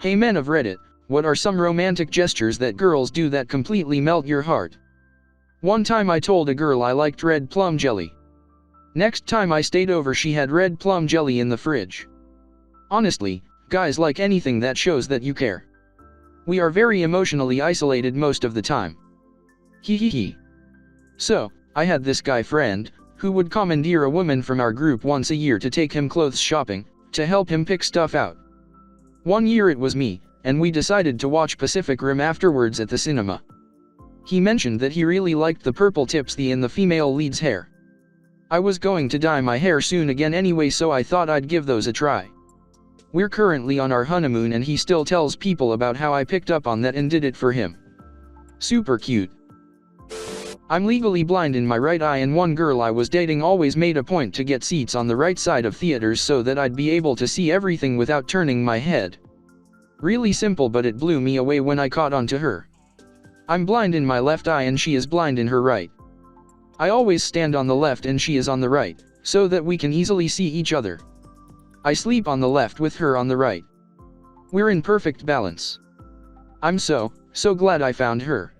Hey men of Reddit, what are some romantic gestures that girls do that completely melt your heart? One time I told a girl I liked red plum jelly. Next time I stayed over she had red plum jelly in the fridge. Honestly, guys like anything that shows that you care. We are very emotionally isolated most of the time. Hee. So, I had this guy friend, who would commandeer a woman from our group once a year to take him clothes shopping, to help him pick stuff out. One year it was me, and we decided to watch Pacific Rim afterwards at the cinema. He mentioned that he really liked the purple tips in the female lead's hair. I was going to dye my hair soon again anyway, so I thought I'd give those a try. We're currently on our honeymoon and he still tells people about how I picked up on that and did it for him. Super cute. I'm legally blind in my right eye, and one girl I was dating always made a point to get seats on the right side of theaters so that I'd be able to see everything without turning my head. Really simple, but it blew me away when I caught on to her. I'm blind in my left eye and she is blind in her right. I always stand on the left and she is on the right, so that we can easily see each other. I sleep on the left with her on the right. We're in perfect balance. I'm so glad I found her.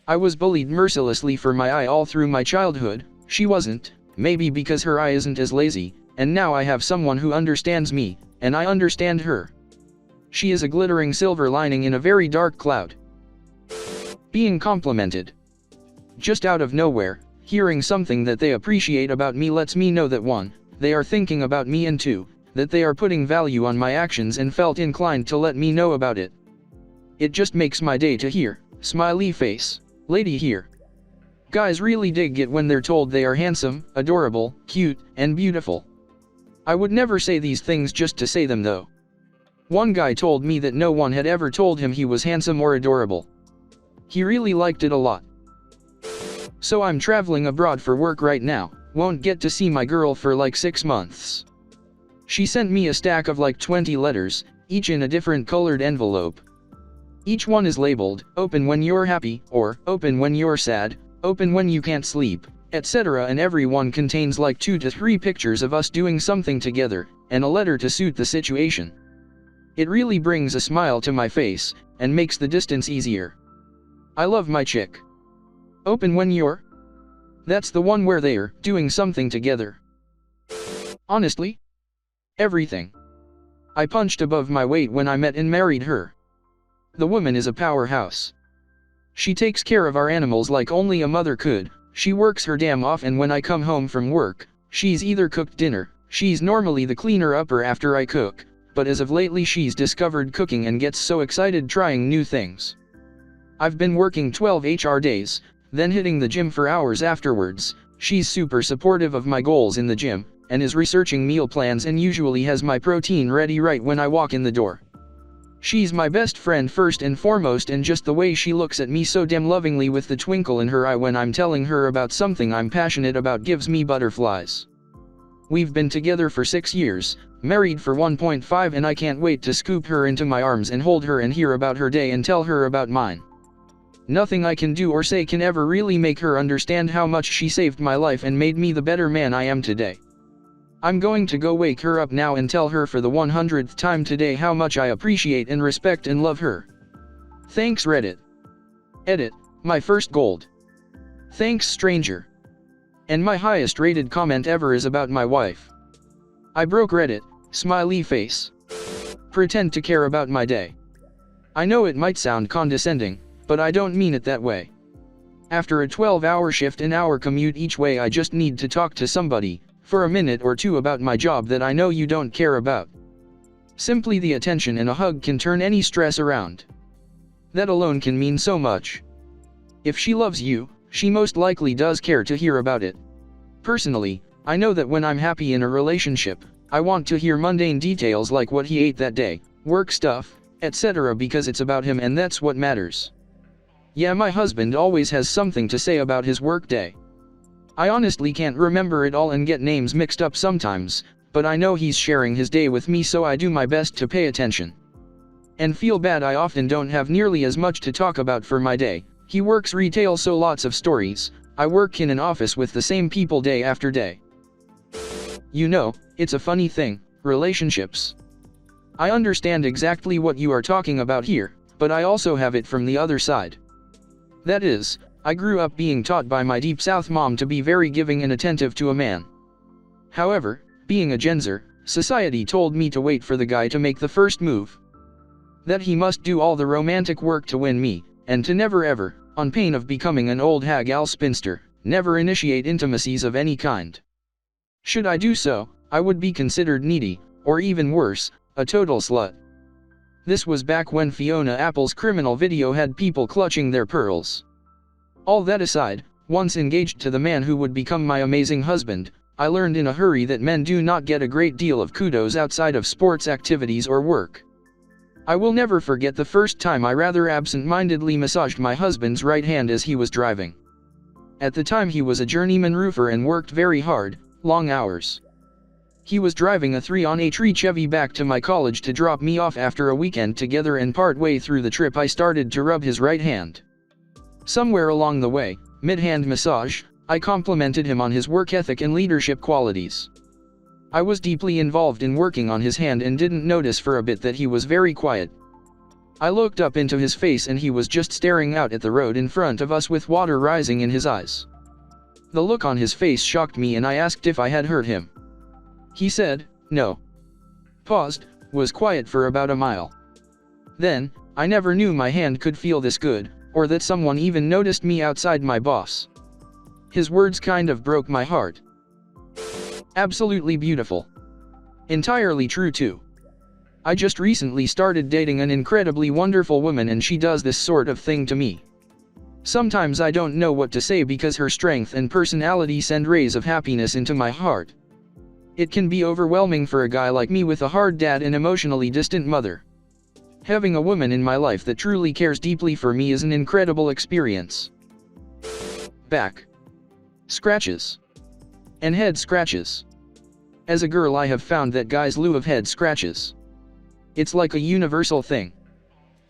I was bullied mercilessly for my eye all through my childhood. She wasn't, maybe because her eye isn't as lazy, and now I have someone who understands me, and I understand her. She is a glittering silver lining in a very dark cloud. Being complimented. Just out of nowhere, hearing something that they appreciate about me lets me know that 1, they are thinking about me, and 2, that they are putting value on my actions and felt inclined to let me know about it. It just makes my day to hear, smiley face, lady here. Guys really dig it when they're told they are handsome, adorable, cute, and beautiful. I would never say these things just to say them though. One guy told me that no one had ever told him he was handsome or adorable. He really liked it a lot. So I'm traveling abroad for work right now, won't get to see my girl for like 6 months. She sent me a stack of like 20 letters, each in a different colored envelope. Each one is labeled, open when you're happy, or open when you're sad, open when you can't sleep, etc., and every one contains like 2 to 3 pictures of us doing something together, and a letter to suit the situation. It really brings a smile to my face, and makes the distance easier. I love my chick. Open when you're... That's the one where they're doing something together. Honestly? Everything. I punched above my weight when I met and married her. The woman is a powerhouse. She takes care of our animals like only a mother could. She works her damn off, and when I come home from work, she's either cooked dinner, she's normally the cleaner-upper after I cook, but as of lately she's discovered cooking and gets so excited trying new things. I've been working 12 HR days, then hitting the gym for hours afterwards. She's super supportive of my goals in the gym, and is researching meal plans and usually has my protein ready right when I walk in the door. She's my best friend first and foremost, and just the way she looks at me so damn lovingly with the twinkle in her eye when I'm telling her about something I'm passionate about gives me butterflies. We've been together for 6 years, married for 1.5, and I can't wait to scoop her into my arms and hold her and hear about her day and tell her about mine. Nothing I can do or say can ever really make her understand how much she saved my life and made me the better man I am today. I'm going to go wake her up now and tell her for the 100th time today how much I appreciate and respect and love her. Thanks Reddit. Edit, my first gold. Thanks stranger. And my highest rated comment ever is about my wife. I broke Reddit, smiley face. Pretend to care about my day. I know it might sound condescending, but I don't mean it that way. After a 12-hour shift and hour commute each way, I just need to talk to somebody, for a minute or two, about my job that I know you don't care about. Simply the attention and a hug can turn any stress around. That alone can mean so much. If she loves you, she most likely does care to hear about it. Personally, I know that when I'm happy in a relationship, I want to hear mundane details like what he ate that day, work stuff, etc., because it's about him and that's what matters. Yeah, my husband always has something to say about his work day. I honestly can't remember it all and get names mixed up sometimes, but I know he's sharing his day with me, so I do my best to pay attention. And feel bad I often don't have nearly as much to talk about for my day. He works retail, so lots of stories. I work in an office with the same people day after day. You know, it's a funny thing, relationships. I understand exactly what you are talking about here, but I also have it from the other side. That is, I grew up being taught by my Deep South mom to be very giving and attentive to a man. However, being a Gen Zer, society told me to wait for the guy to make the first move. That he must do all the romantic work to win me, and to never ever, on pain of becoming an old hag-al spinster, never initiate intimacies of any kind. Should I do so, I would be considered needy, or even worse, a total slut. This was back when Fiona Apple's criminal video had people clutching their pearls. All that aside, once engaged to the man who would become my amazing husband, I learned in a hurry that men do not get a great deal of kudos outside of sports activities or work. I will never forget the first time I rather absent-mindedly massaged my husband's right hand as he was driving. At the time he was a journeyman roofer and worked very hard, long hours. He was driving a 3-on-a-tree Chevy back to my college to drop me off after a weekend together, and part-way through the trip I started to rub his right hand. Somewhere along the way, mid-hand massage, I complimented him on his work ethic and leadership qualities. I was deeply involved in working on his hand and didn't notice for a bit that he was very quiet. I looked up into his face and he was just staring out at the road in front of us with water rising in his eyes. The look on his face shocked me and I asked if I had hurt him. He said, no. Paused, was quiet for about a mile. Then, I never knew my hand could feel this good, or that someone even noticed me outside my boss. His words kind of broke my heart. Absolutely beautiful. Entirely true too. I just recently started dating an incredibly wonderful woman and she does this sort of thing to me. Sometimes I don't know what to say because her strength and personality send rays of happiness into my heart. It can be overwhelming for a guy like me with a hard dad and emotionally distant mother. Having a woman in my life that truly cares deeply for me is an incredible experience. Back scratches and head scratches. As a girl, I have found that guys love head scratches. It's like a universal thing.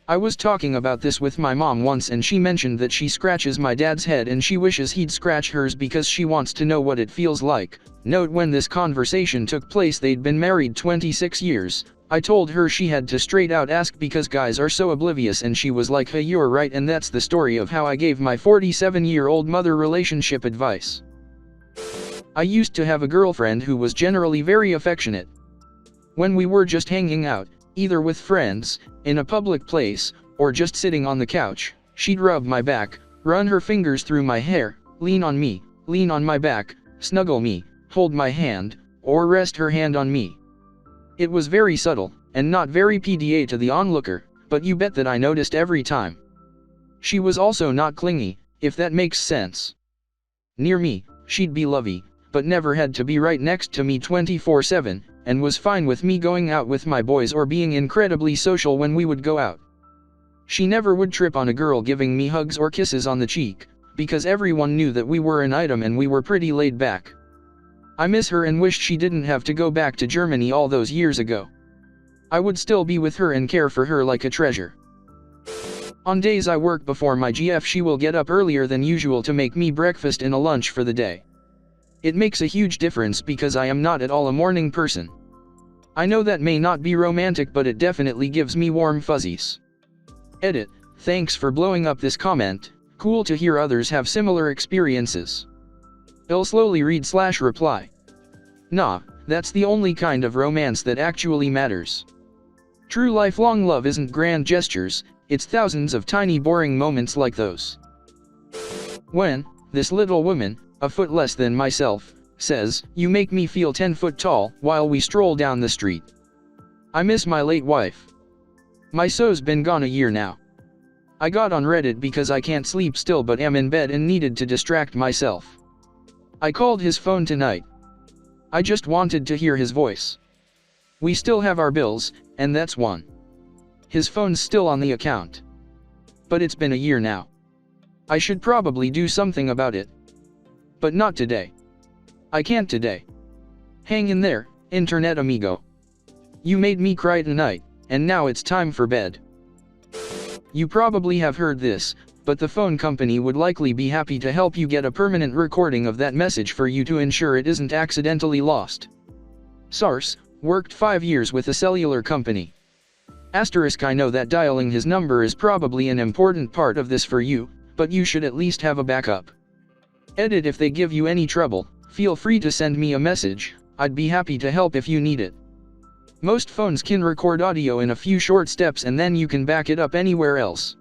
I was talking about this with my mom once and she mentioned that she scratches my dad's head and she wishes he'd scratch hers because she wants to know what it feels like. Note, when this conversation took place they'd been married 26 years. I told her she had to straight out ask because guys are so oblivious, and she was like, hey, you're right, and that's the story of how I gave my 47-year-old mother relationship advice. I used to have a girlfriend who was generally very affectionate. When we were just hanging out, either with friends, in a public place, or just sitting on the couch, she'd rub my back, run her fingers through my hair, lean on me, lean on my back, snuggle me, hold my hand, or rest her hand on me. It was very subtle, and not very PDA to the onlooker, but you bet that I noticed every time. She was also not clingy, if that makes sense. Near me, she'd be lovey, but never had to be right next to me 24/7, and was fine with me going out with my boys or being incredibly social when we would go out. She never would trip on a girl giving me hugs or kisses on the cheek, because everyone knew that we were an item and we were pretty laid back. I miss her and wished she didn't have to go back to Germany all those years ago. I would still be with her and care for her like a treasure. On days I work before my GF, she will get up earlier than usual to make me breakfast and a lunch for the day. It makes a huge difference because I am not at all a morning person. I know that may not be romantic, but it definitely gives me warm fuzzies. Edit, thanks for blowing up this comment, cool to hear others have similar experiences. I'll slowly read/reply. Nah, that's the only kind of romance that actually matters. True lifelong love isn't grand gestures, it's thousands of tiny boring moments like those. When this little woman, a foot less than myself, says, "You make me feel 10 foot tall," while we stroll down the street. I miss my late wife. My so's been gone a year now. I got on Reddit because I can't sleep still but am in bed and needed to distract myself. I called his phone tonight. I just wanted to hear his voice. We still have our bills, and that's one. His phone's still on the account. But it's been a year now. I should probably do something about it. But not today. I can't today. Hang in there, internet amigo. You made me cry tonight, and now it's time for bed. You probably have heard this, but the phone company would likely be happy to help you get a permanent recording of that message for you to ensure it isn't accidentally lost. Sars, worked 5 years with a cellular company. Asterisk I know that dialing his number is probably an important part of this for you, but you should at least have a backup. Edit if they give you any trouble, feel free to send me a message, I'd be happy to help if you need it. Most phones can record audio in a few short steps and then you can back it up anywhere else.